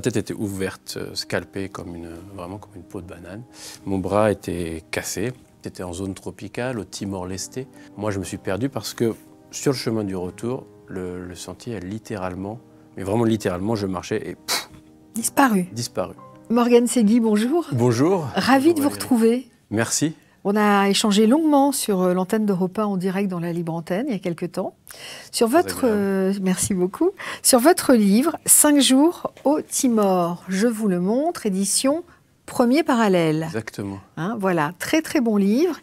tête était ouverte, scalpée vraiment comme une peau de banane. Mon bras était cassé. C'était en zone tropicale, au Timor-Leste. Moi, je me suis perdu parce que sur le chemin du retour, le sentier a littéralement, mais vraiment littéralement, je marchais et pff, disparu. Morgane Segui, bonjour. Bonjour. Ravi de vous retrouver. Merci. On a échangé longuement sur l'antenne d'Europe 1 en direct dans la Libre Antenne il y a quelques temps. Sur votre, merci beaucoup. Sur votre livre, 5 jours au Timor. Je vous le montre, édition Premier Parallèle. Exactement. Hein, voilà, très très bon livre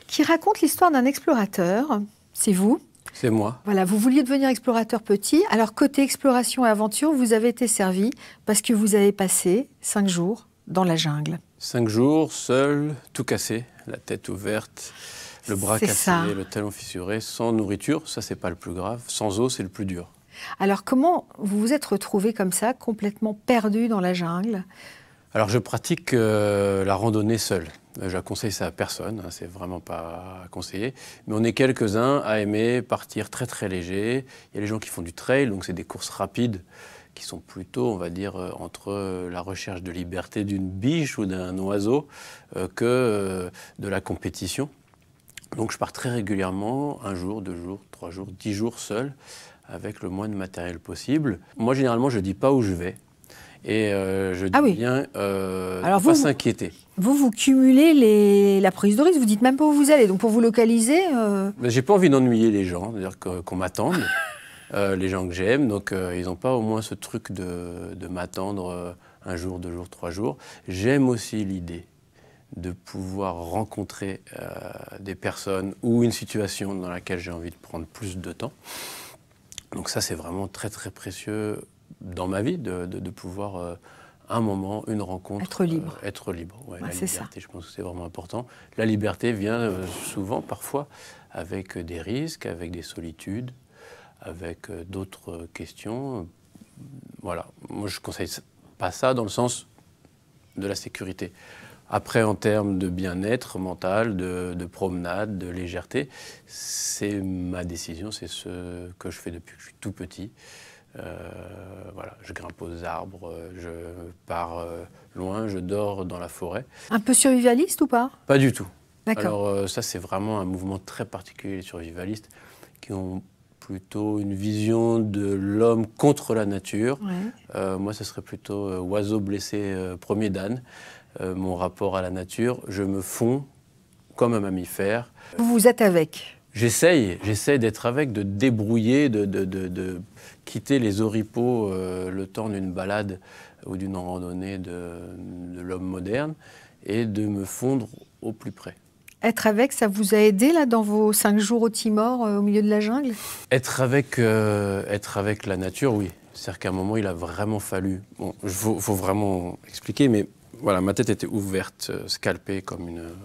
qui raconte l'histoire d'un explorateur. C'est vous. C'est moi. Voilà, vous vouliez devenir explorateur petit. Alors, côté exploration et aventure, vous avez été servi parce que vous avez passé 5 jours dans la jungle. 5 jours, seul, tout cassé, la tête ouverte, le bras cassé, le talon fissuré, sans nourriture, ça c'est pas le plus grave, sans eau c'est le plus dur. Alors comment vous vous êtes retrouvé comme ça, complètement perdu dans la jungle? Alors je pratique la randonnée seul. J'acconseille ça à personne, hein, c'est vraiment pas conseillé. Mais on est quelques-uns à aimer partir très très léger. Il y a les gens qui font du trail, donc c'est des courses rapides qui sont plutôt, on va dire, entre la recherche de liberté d'une biche ou d'un oiseau que de la compétition. Donc je pars très régulièrement, 1 jour, 2 jours, 3 jours, 10 jours seul, avec le moins de matériel possible. Moi, généralement, je ne dis pas où je vais. Et je dis bien de ne pas s'inquiéter. Vous cumulez la prise de risque, vous dites même pas où vous allez. Donc pour vous localiser... J'ai pas envie d'ennuyer les gens, c'est-à-dire qu'on m'attende. Les gens que j'aime, donc ils n'ont pas au moins ce truc de m'attendre 1 jour, 2 jours, 3 jours. J'aime aussi l'idée de pouvoir rencontrer des personnes ou une situation dans laquelle j'ai envie de prendre plus de temps. Donc ça, c'est vraiment très très précieux dans ma vie de pouvoir, un moment, une rencontre... Être libre. Être libre, ouais, la c'est liberté, ça. je pense que c'est vraiment important. La liberté vient souvent, parfois, avec des risques, avec des solitudes, avec d'autres questions. Voilà, moi je ne conseille pas ça dans le sens de la sécurité. Après, en termes de bien-être mental, de promenade, de légèreté, c'est ma décision, c'est ce que je fais depuis que je suis tout petit. Voilà, je grimpe aux arbres, je pars loin, je dors dans la forêt. Un peu survivaliste ou pas? Pas du tout. D'accord. Alors ça, c'est vraiment un mouvement très particulier, les survivalistes, qui ont plutôt une vision de l'homme contre la nature. Ouais. Moi, ce serait plutôt oiseau blessé, premier dan. Mon rapport à la nature, je me fonds comme un mammifère. Vous êtes avec? J'essaye d'être avec, de débrouiller, de quitter les oripeaux le temps d'une balade ou d'une randonnée de l'homme moderne et de me fondre au plus près. Être avec, ça vous a aidé là dans vos 5 jours au Timor, au milieu de la jungle? Être avec la nature, oui. C'est-à-dire qu'à un moment, il a vraiment fallu... Bon, faut vraiment expliquer, mais voilà, ma tête était ouverte, scalpée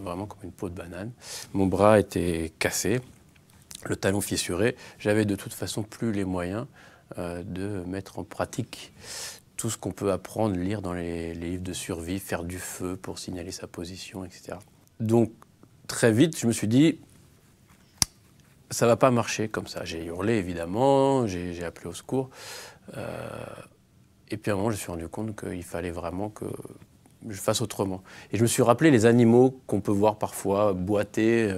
vraiment comme une peau de banane. Mon bras était cassé, le talon fissuré. J'avais de toute façon plus les moyens de mettre en pratique tout ce qu'on peut apprendre, lire dans les livres de survie, faire du feu pour signaler sa position, etc. Donc, très vite, je me suis dit, ça ne va pas marcher comme ça. J'ai hurlé, évidemment, j'ai appelé au secours. Et puis à un moment, je me suis rendu compte qu'il fallait vraiment que je fasse autrement. Et je me suis rappelé les animaux qu'on peut voir parfois boiter,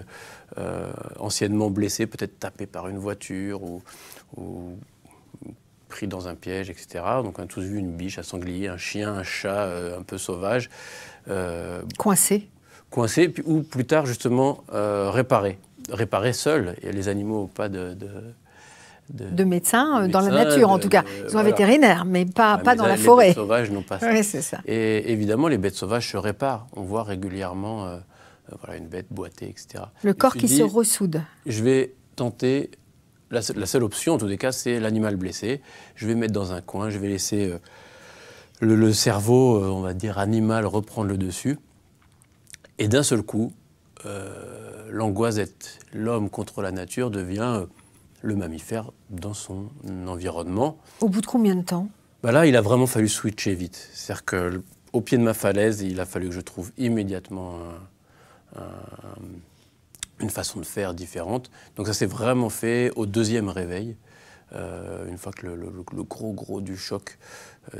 anciennement blessés, peut-être tapés par une voiture ou pris dans un piège, etc. Donc on a tous vu une biche, un sanglier, un chien, un chat un peu sauvage. Coincé. Coincé, ou plus tard justement réparé seul. Et les animaux n'ont pas de médecins dans la nature, en tout cas. Ils ont un vétérinaire, mais pas dans la forêt. Les bêtes sauvages n'ont pas ça. Oui, c'est ça. Et évidemment, les bêtes sauvages se réparent. On voit régulièrement voilà, une bête boiter, etc. Le corps qui se ressoude. Je vais tenter, la seule option, en tous les cas, c'est l'animal blessé. Je vais mettre dans un coin, je vais laisser le cerveau, on va dire, animal reprendre le dessus. Et d'un seul coup, l'angoisette, l'homme contre la nature, devient le mammifère dans son environnement. Au bout de combien de temps? Là, il a vraiment fallu switcher vite. C'est-à-dire qu'au pied de ma falaise, il a fallu que je trouve immédiatement une façon de faire différente. Donc ça s'est vraiment fait au 2e réveil. une fois que le gros du choc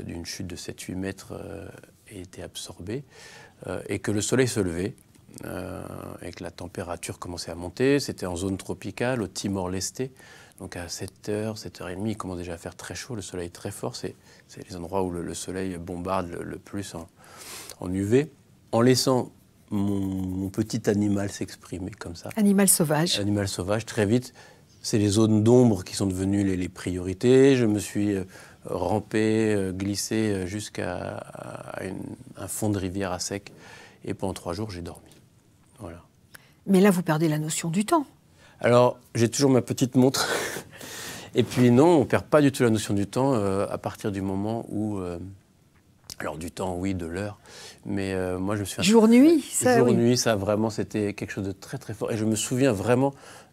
d'une chute de 7-8 mètres a été absorbé, et que le soleil se levait, et que la température commençait à monter. C'était en zone tropicale, au Timor-Leste. Donc à 7h, 7h30, il commence déjà à faire très chaud, le soleil est très fort. C'est les endroits où le soleil bombarde le plus en UV. En laissant mon petit animal s'exprimer comme ça. Animal sauvage. Animal sauvage, très vite. C'est les zones d'ombre qui sont devenues les priorités. Je me suis rampé, glissé jusqu'à un fond de rivière à sec. Et pendant 3 jours, j'ai dormi. Voilà. Mais là, vous perdez la notion du temps. Alors, j'ai toujours ma petite montre. Et puis non, on ne perd pas du tout la notion du temps à partir du moment où... alors du temps, oui, de l'heure. Mais moi, je me suis... Jour-nuit, ça, Jour-nuit, oui. ça, vraiment, c'était quelque chose de très, très fort. Et je me souviens vraiment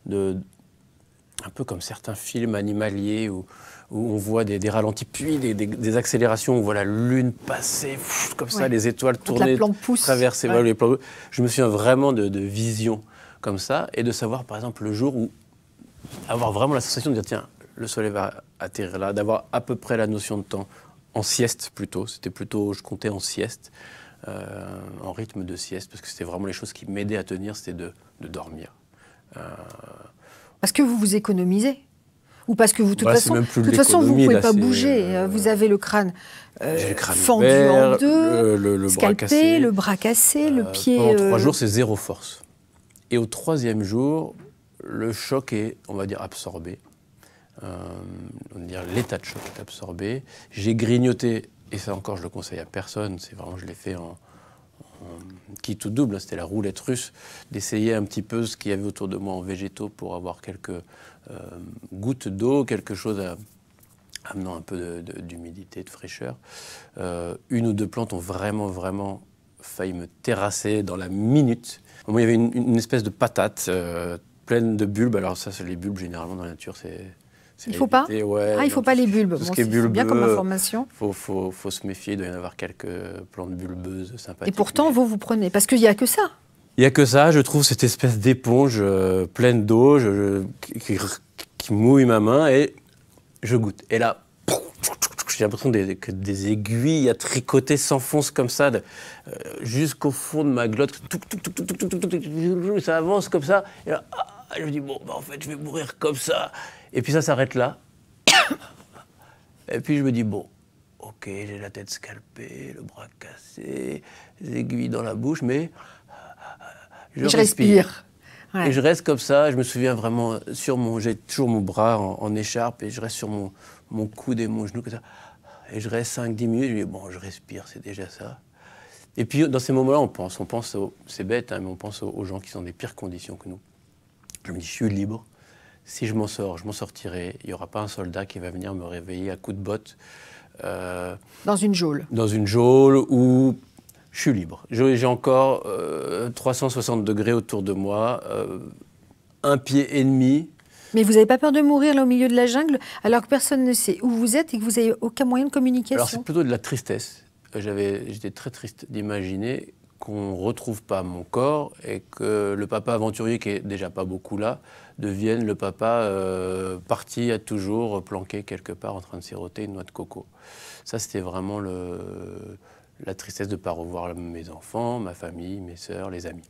un peu comme certains films animaliers où on voit des ralentis, puis des accélérations, où on voit la lune passer, comme ça, les étoiles tourner, traverser. Ouais. Les plans. Je me souviens vraiment de visions comme ça, et de savoir, par exemple, le jour où avoir vraiment la sensation de dire, tiens, le soleil va atterrir là, d'avoir à peu près la notion de temps, en sieste plutôt, c'était plutôt, je comptais en sieste, en rythme de sieste, parce que c'était vraiment les choses qui m'aidaient à tenir, c'était de dormir. Parce que vous vous économisez, ou parce que vous, de toute façon, vous ne pouvez pas bouger. Vous avez le crâne, fendu en deux, le scalpé, le bras cassé, le pied... Pendant 3 jours, c'est zéro force. Et au 3e jour, le choc est, on va dire, absorbé. On va dire l'état de choc est absorbé. J'ai grignoté, et ça encore, je le conseille à personne. C'est vraiment, je l'ai fait en quitte ou double. C'était la roulette russe, d'essayer un petit peu ce qu'il y avait autour de moi en végétaux pour avoir quelques gouttes d'eau, quelque chose amenant un peu d'humidité, de fraîcheur. 1 ou 2 plantes ont vraiment failli me terrasser dans la minute. Au moment, il y avait une espèce de patate pleine de bulbes. Alors ça, les bulbes, généralement, dans la nature, il ne faut pas il ne faut pas les bulbes. Tout ce qui est bulbeux, bien comme information. Il faut se méfier, il doit y en avoir quelques plantes bulbeuses sympathiques. Et pourtant, vous prenez, parce qu'il n'y a que ça. Il n'y a que ça, je trouve, cette espèce d'éponge pleine d'eau qui mouille ma main, et je goûte. Et là, j'ai l'impression que des aiguilles à tricoter s'enfoncent comme ça, jusqu'au fond de ma glotte. Ça avance comme ça. Et là, je me dis, bon, en fait, je vais mourir comme ça. Et puis ça s'arrête là. Et puis je me dis, bon, ok, j'ai la tête scalpée, le bras cassé, les aiguilles dans la bouche, mais je respire. Ouais. Et je reste comme ça. Je me souviens vraiment, j'ai toujours mon bras en écharpe, et je reste sur mon coude et mon genou comme ça. Et je reste 5-10 minutes, je me dis, bon, je respire, c'est déjà ça. Et puis dans ces moments-là, on pense c'est bête, hein, mais on pense aux gens qui sont dans des pires conditions que nous. Je me dis, je suis libre. Si je m'en sors, je m'en sortirai. Il n'y aura pas un soldat qui va venir me réveiller à coups de botte. Dans une geôle. Dans une geôle où je suis libre. J'ai encore 360 degrés autour de moi, 1 pied et demi. Mais vous n'avez pas peur de mourir là au milieu de la jungle, alors que personne ne sait où vous êtes et que vous n'avez aucun moyen de communication? Alors c'est plutôt de la tristesse. J'étais très triste d'imaginer qu'on ne retrouve pas mon corps, et que le papa aventurier, qui est déjà pas beaucoup là, devienne le papa parti à toujours, planqué quelque part en train de siroter une noix de coco. Ça, c'était vraiment la tristesse de ne pas revoir mes enfants, ma famille, mes sœurs, les amis.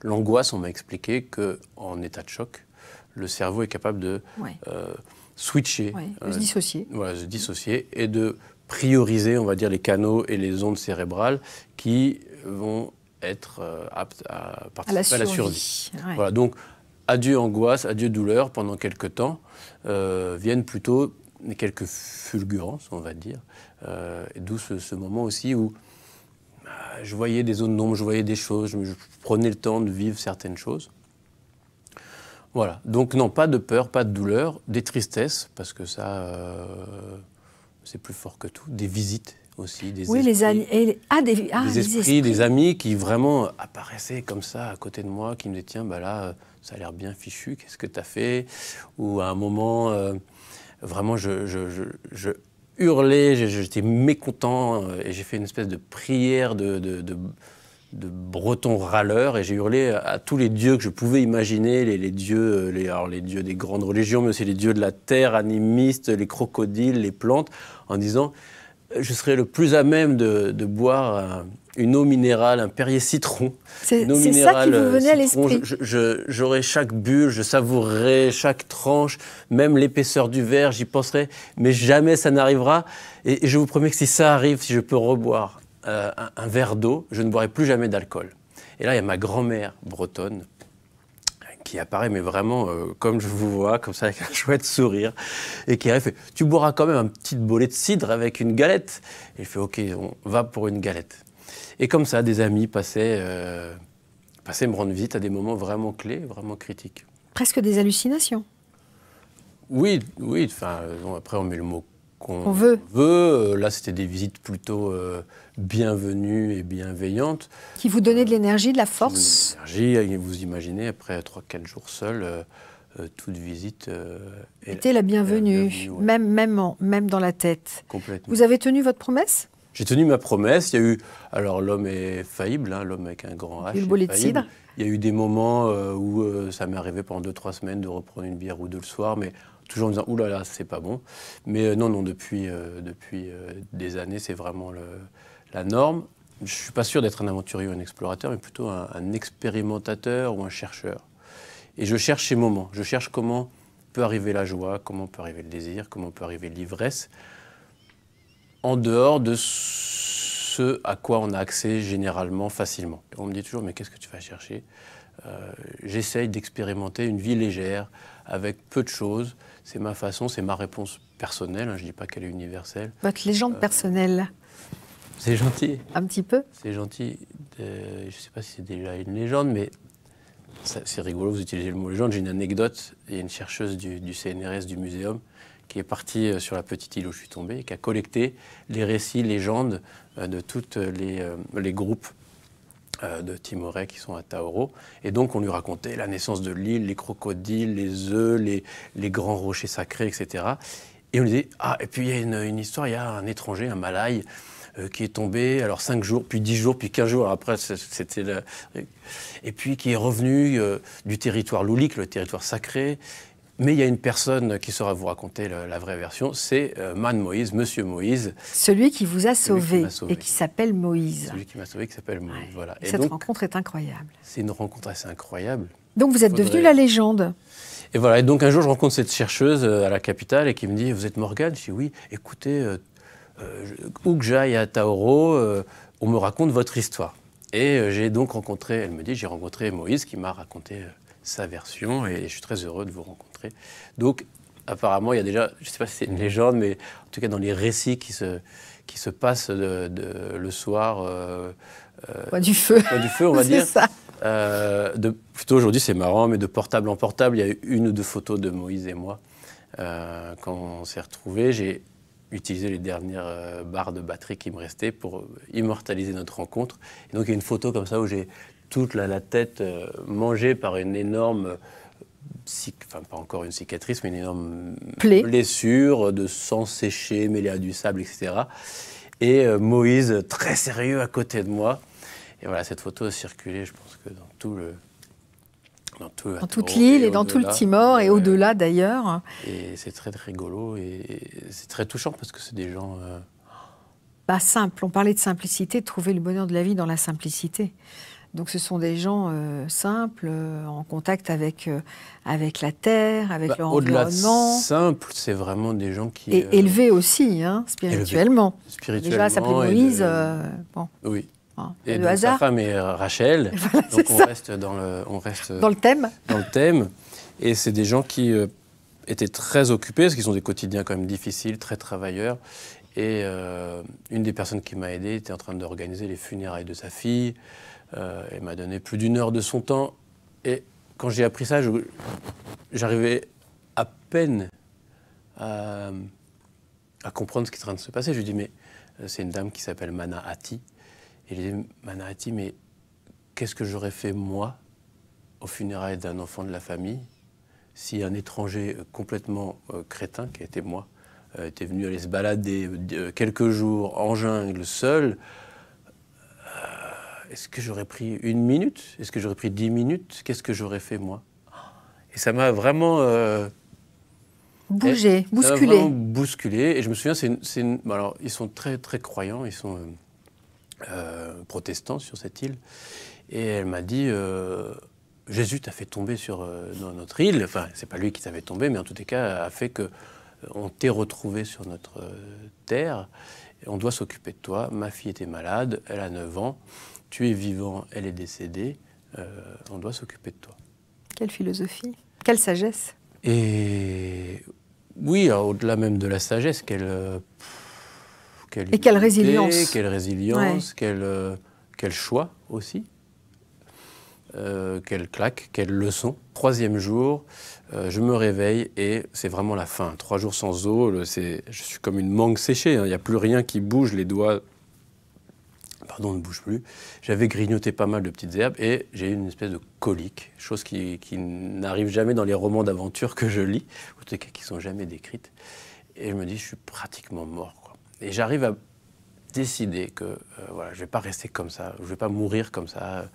L'angoisse, on m'a expliqué qu'en état de choc, le cerveau est capable de switcher, se dissocier. Voilà, se dissocier, et de prioriser, on va dire, les canaux et les ondes cérébrales qui vont être aptes à participer à la survie. Ouais. Voilà, donc, adieu angoisse, adieu douleur pendant quelques temps, viennent plutôt quelques fulgurances, on va dire, d'où ce moment aussi où je voyais des zones d'ombre, je voyais des choses, je prenais le temps de vivre certaines choses. Voilà, donc non, pas de peur, pas de douleur, des tristesses, parce que ça, c'est plus fort que tout, des visites aussi, des esprits, des esprits, des amis qui vraiment apparaissaient comme ça à côté de moi, qui me disaient, tiens, bah là, ça a l'air bien fichu, qu'est-ce que tu as fait? Ou à un moment, vraiment, je hurlais, j'étais mécontent, et j'ai fait une espèce de prière breton râleur, et j'ai hurlé à tous les dieux que je pouvais imaginer, les dieux des grandes religions, mais aussi les dieux de la terre, animistes, les crocodiles, les plantes, en disant je serais le plus à même de boire une eau minérale, un Perrier citron. C'est ça qui vous venait à l'esprit. J'aurais chaque bulle, je savourerais chaque tranche, même l'épaisseur du verre, j'y penserais, mais jamais ça n'arrivera. Et je vous promets que si ça arrive, si je peux reboire un verre d'eau, je ne boirai plus jamais d'alcool. Et là, il y a ma grand-mère bretonne qui apparaît, mais vraiment comme je vous vois, comme ça, avec un chouette sourire, et qui arrive, fait « Tu boiras quand même un petit bolet de cidre avec une galette ?» Et je fais « Ok, on va pour une galette. » Et comme ça, des amis passaient me rendre visite à des moments vraiment clés, vraiment critiques. Presque des hallucinations. Oui, enfin, après on met le mot qu'on veut. Là, c'était des visites plutôt bienvenues et bienveillantes. Qui vous donnaient de l'énergie, de la force. Vous imaginez, après 3-4 jours seul, toute visite était la bienvenue, ouais. même dans la tête. Complètement. Vous avez tenu votre promesse? J'ai tenu ma promesse. Il y a eu, alors l'homme est faillible, hein, l'homme avec un grand H. Le bolet de cidre. Il y a eu des moments où ça m'est arrivé pendant 2-3 semaines de reprendre une bière ou deux le soir, mais toujours en disant « Ouh là là, c'est pas bon ». Mais non, depuis des années, c'est vraiment la norme. Je ne suis pas sûr d'être un aventurier ou un explorateur, mais plutôt un expérimentateur ou un chercheur. Et je cherche ces moments. Je cherche comment peut arriver la joie, comment peut arriver le désir, comment peut arriver l'ivresse, en dehors de ce à quoi on a accès généralement facilement. On me dit toujours « Mais qu'est-ce que tu vas chercher ?» J'essaye d'expérimenter une vie légère, avec peu de choses. C'est ma façon, c'est ma réponse personnelle, hein, je ne dis pas qu'elle est universelle. Votre légende personnelle. C'est gentil. Un petit peu. C'est gentil. Je ne sais pas si c'est déjà une légende, mais c'est rigolo, vous utilisez le mot légende. J'ai une anecdote. Il y a une chercheuse du CNRS, du Muséum, qui est partie sur la petite île où je suis tombé, et qui a collecté les récits, légendes de tous les groupes de Timorais qui sont à Taoro. Et donc, on lui racontait la naissance de l'île, les crocodiles, les œufs, les grands rochers sacrés, etc. Et on lui disait, et puis il y a une histoire, il y a un étranger, un Malaï, qui est tombé, alors 5 jours, puis 10 jours, puis 15 jours, après c'était et puis qui est revenu du territoire loulique, le territoire sacré. Mais il y a une personne qui saura vous raconter la vraie version, c'est Man Moïse, Monsieur Moïse. Celui qui vous a sauvé et qui s'appelle Moïse. Celui qui m'a sauvé, qui s'appelle Moïse, ouais. voilà. Et cette rencontre est incroyable. C'est une rencontre assez incroyable. Donc vous êtes devenu la légende. Et voilà, et donc un jour je rencontre cette chercheuse à la capitale et qui me dit « Vous êtes Morgane ?» Je dis « Oui, écoutez, où que j'aille à Taoro, on me raconte votre histoire. » Et j'ai donc rencontré, elle me dit, j'ai rencontré Moïse qui m'a raconté sa version et je suis très heureux de vous rencontrer. Donc apparemment, il y a déjà, je ne sais pas si c'est une légende, mais en tout cas dans les récits qui se passent le soir. Du feu. Du feu, on va dire. C'est ça. Plutôt aujourd'hui, c'est marrant, mais de portable en portable, il y a eu 1 ou 2 photos de Moïse et moi. Quand on s'est retrouvés, j'ai utilisé les dernières barres de batterie qui me restaient pour immortaliser notre rencontre. Et donc il y a une photo comme ça où j'ai toute la tête mangée par une énorme, enfin pas encore une cicatrice, mais une énorme blessure de sang séché, mêlé à du sable, etc. Et Moïse très sérieux à côté de moi. Et voilà, cette photo a circulé, je pense que dans toute l'île et dans tout le Timor et au-delà d'ailleurs. Et c'est très, très rigolo et c'est très touchant parce que c'est des gens... simples, on parlait de simplicité, de trouver le bonheur de la vie dans la simplicité. Donc ce sont des gens simples, en contact avec la terre, avec leur au-delà environnement. De simple, c'est vraiment des gens qui... Et élevés aussi, hein, spirituellement. Spirituellement. Déjà, s'appeler Moïse, bon. Oui. Et donc, sa femme est Rachel, voilà, donc on reste dans le thème. Dans le thème. Et c'est des gens qui étaient très occupés, parce qu'ils ont des quotidiens quand même difficiles, très travailleurs. Et une des personnes qui m'a aidé était en train d'organiser les funérailles de sa fille. Elle m'a donné plus d'1 heure de son temps. Et quand j'ai appris ça, j'arrivais à peine à comprendre ce qui est en train de se passer. Je lui dis, mais c'est une dame qui s'appelle Mana Hati. Et je lui dis, Mana Hati, mais qu'est-ce que j'aurais fait, moi, aux funérailles d'un enfant de la famille, si un étranger complètement crétin, qui était moi, était venu aller se balader quelques jours en jungle seul, est-ce que j'aurais pris 1 minute? Est-ce que j'aurais pris 10 minutes? Qu'est-ce que j'aurais fait moi? Et ça m'a vraiment... bougé, bousculé. Ça m'a vraiment bousculé. Et je me souviens, alors, ils sont très, très croyants, ils sont protestants sur cette île. Et elle m'a dit, Jésus t'a fait tomber dans notre île. Enfin, c'est pas lui qui t'a fait tomber, mais en tout cas, a fait qu'on t'ait retrouvé sur notre terre. Et on doit s'occuper de toi. Ma fille était malade, elle a 9 ans. Tu es vivant, elle est décédée. On doit s'occuper de toi. Quelle philosophie, quelle sagesse. Et oui, au-delà même de la sagesse, quelle résilience. Quelle résilience, ouais. Quel choix aussi. Quelle claque, quelle leçon. 3e jour, je me réveille et c'est vraiment la fin. 3 jours sans eau, je suis comme une mangue séchée. Il n'y a plus rien qui bouge, les doigts ne bougent plus. J'avais grignoté pas mal de petites herbes et j'ai eu une espèce de colique, chose qui n'arrive jamais dans les romans d'aventure que je lis, ou en tout cas qui ne sont jamais décrites. Et je me dis, je suis pratiquement mort, quoi. Et j'arrive à décider que voilà, je ne vais pas rester comme ça, je ne vais pas mourir comme ça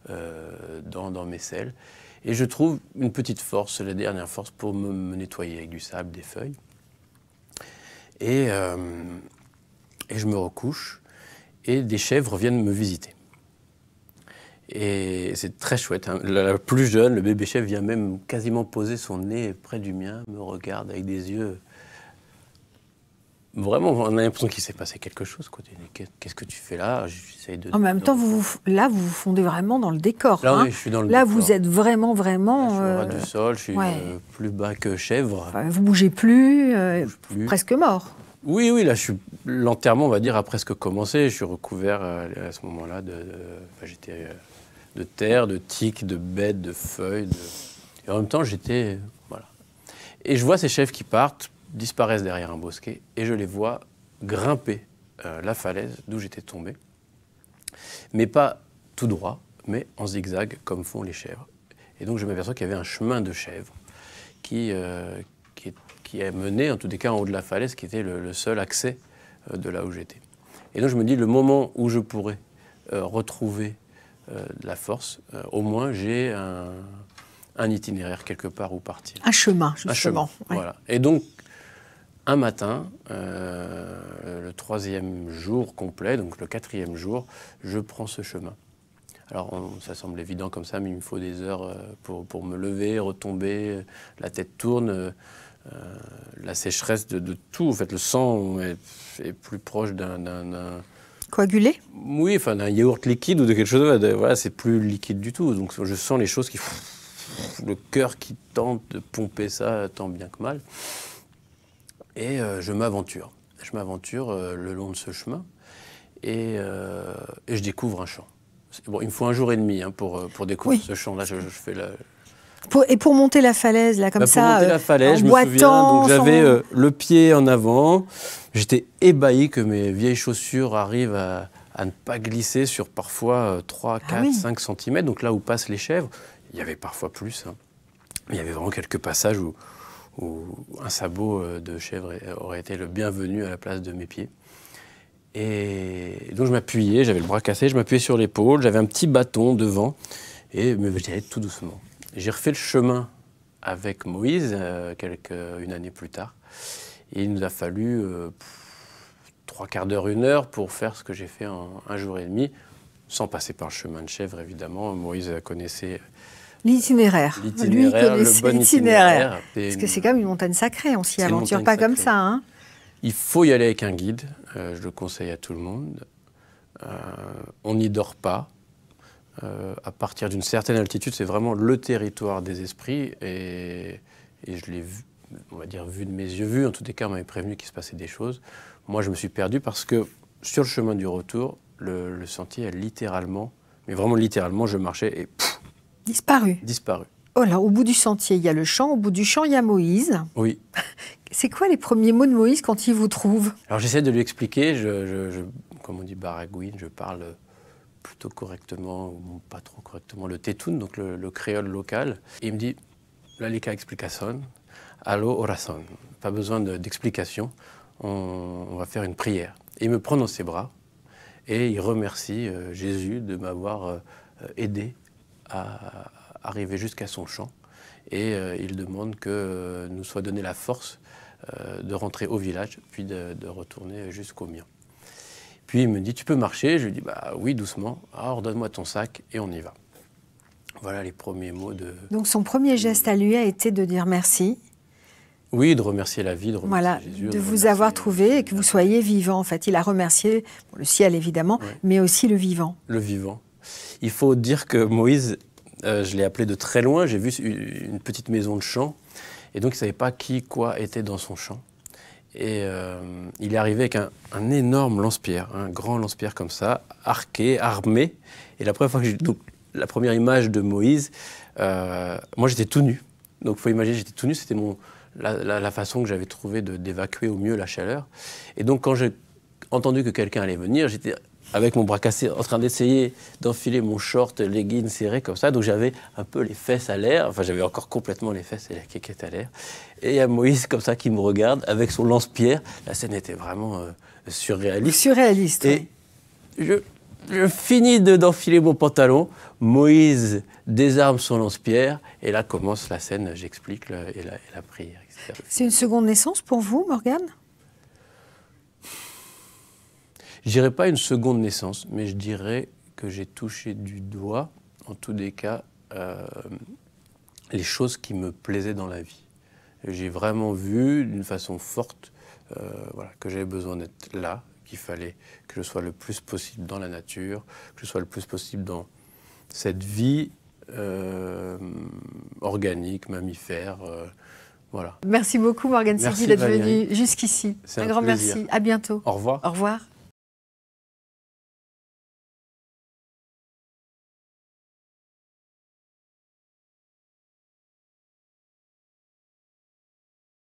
dans mes selles. Et je trouve une petite force, la dernière force, pour me nettoyer avec du sable, des feuilles. Et je me recouche, et des chèvres viennent me visiter. Et c'est très chouette, hein. La plus jeune, le bébé chèvre, vient même quasiment poser son nez près du mien, me regarde avec des yeux... Vraiment, on a l'impression qu'il s'est passé quelque chose. Qu'est-ce que tu fais là? En même temps, vous vous fondez vraiment dans le décor. Là, hein. oui, je suis dans le là décor. Vous êtes vraiment... Là, je suis au ras du sol, je suis plus bas que chèvre. Enfin, vous ne bougez plus, presque mort. Oui, là, l'enterrement, on va dire, a presque commencé. Je suis recouvert à ce moment-là j'étais de terre, de tiques, de bêtes, de feuilles. Et en même temps, j'étais... Voilà. Et je vois ces chèvres qui partent, disparaissent derrière un bosquet, et je les vois grimper la falaise d'où j'étais tombé. Mais pas tout droit, mais en zigzag, comme font les chèvres. Et donc je m'aperçois qu'il y avait un chemin de chèvres qui a mené, en tous les cas en haut de la falaise, qui était le seul accès de là où j'étais. Et donc je me dis, le moment où je pourrais retrouver de la force, au moins j'ai un itinéraire quelque part où partir. Un chemin, justement. Un chemin, voilà. Et donc, un matin, le 3e jour complet, donc le 4e jour, je prends ce chemin. Alors, ça semble évident comme ça, mais il me faut des heures pour me lever, retomber, la tête tourne, la sécheresse de tout. En fait, le sang est plus proche d'un... Coagulé? Oui, enfin d'un yaourt liquide ou de quelque chose. Voilà, c'est plus liquide du tout. Donc, je sens les choses qui... Le cœur qui tente de pomper ça tant bien que mal. Et je m'aventure. Je m'aventure le long de ce chemin et je découvre un champ. Bon, il me faut 1 jour et demi pour découvrir ce champ-là. Je fais Et pour monter la falaise, là, comme ça, pour monter la falaise, en je me souviens, donc j'avais le pied en avant. J'étais ébahi que mes vieilles chaussures arrivent à ne pas glisser sur parfois 3, 4, 5 cm. Donc là où passent les chèvres, il y avait parfois plus. Hein. Il y avait vraiment quelques passages où un sabot de chèvre aurait été le bienvenu à la place de mes pieds. Et donc je m'appuyais, j'avais le bras cassé, je m'appuyais sur l'épaule, j'avais un petit bâton devant et j'y allais tout doucement. J'ai refait le chemin avec Moïse une année plus tard. Et il nous a fallu 3/4 d'heure, 1 heure pour faire ce que j'ai fait en 1 jour et demi, sans passer par le chemin de chèvre évidemment. Moïse connaissait... L'itinéraire. Lui, il connaissait bon l'itinéraire. Parce que c'est quand même une montagne sacrée, on s'y aventure pas comme ça. Hein. Il faut y aller avec un guide, je le conseille à tout le monde. On n'y dort pas. À partir d'une certaine altitude, c'est vraiment le territoire des esprits. Et je l'ai vu, on va dire vu de mes yeux, en tous les cas, on m'avait prévenu qu'il se passait des choses. Moi, je me suis perdu parce que sur le chemin du retour, le sentier a littéralement, mais vraiment littéralement, je marchais et... Disparu. Disparu. Oh là, au bout du sentier, il y a le champ, au bout du champ, il y a Moïse. Oui. C'est quoi les premiers mots de Moïse quand il vous trouve? Alors j'essaie de lui expliquer, comme on dit baragouine, je parle plutôt correctement, ou pas trop correctement, le tétoun, donc le créole local. Et il me dit, la lika explicación, allo oración. Pas besoin d'explication, on va faire une prière. Et il me prend dans ses bras Et il remercie Jésus de m'avoir aidé à arriver jusqu'à son champ. Et il demande que nous soit donné la force de rentrer au village, puis de retourner jusqu'au mien. Puis il me dit, tu peux marcher? Je lui dis, bah oui, doucement. Alors donne-moi ton sac et on y va. Voilà les premiers mots de... Donc son premier geste à lui a été de dire merci. Oui, de remercier la vie, de remercier Jésus. De vous avoir trouvé et que vous soyez vivant. En fait, il a remercié le ciel évidemment, mais aussi le vivant. Le vivant. Il faut dire que Moïse, je l'ai appelé de très loin. J'ai vu une petite maison de champ, et donc il ne savait pas qui, quoi était dans son champ. Et il est arrivé avec un énorme lance-pierre, un grand lance-pierre comme ça, arqué, armé. Et la première fois que la première image de Moïse, moi j'étais tout nu. Donc il faut imaginer, j'étais tout nu, c'était la façon que j'avais trouvé d'évacuer au mieux la chaleur. Et donc quand j'ai entendu que quelqu'un allait venir, j'étais avec mon bras cassé en train d'essayer d'enfiler mon short, leggings serré comme ça. Donc j'avais un peu les fesses à l'air, enfin j'avais encore complètement les fesses et la quéquette à l'air. Et il y a Moïse comme ça qui me regarde avec son lance-pierre. La scène était vraiment surréaliste. Surréaliste, et je finis d'enfiler mon pantalon, Moïse désarme son lance-pierre, et là commence la scène, j'explique, et la prière, etc. C'est une seconde naissance pour vous, Morgane? Je dirais pas une seconde naissance, mais je dirais que j'ai touché du doigt, en tous les cas, les choses qui me plaisaient dans la vie. J'ai vraiment vu d'une façon forte voilà, que j'avais besoin d'être là, qu'il fallait que je sois le plus possible dans la nature, que je sois le plus possible dans cette vie organique, mammifère. Voilà. Merci beaucoup, Morgane Sidi, d'être venue jusqu'ici. Un grand merci. À bientôt. Au revoir. Au revoir.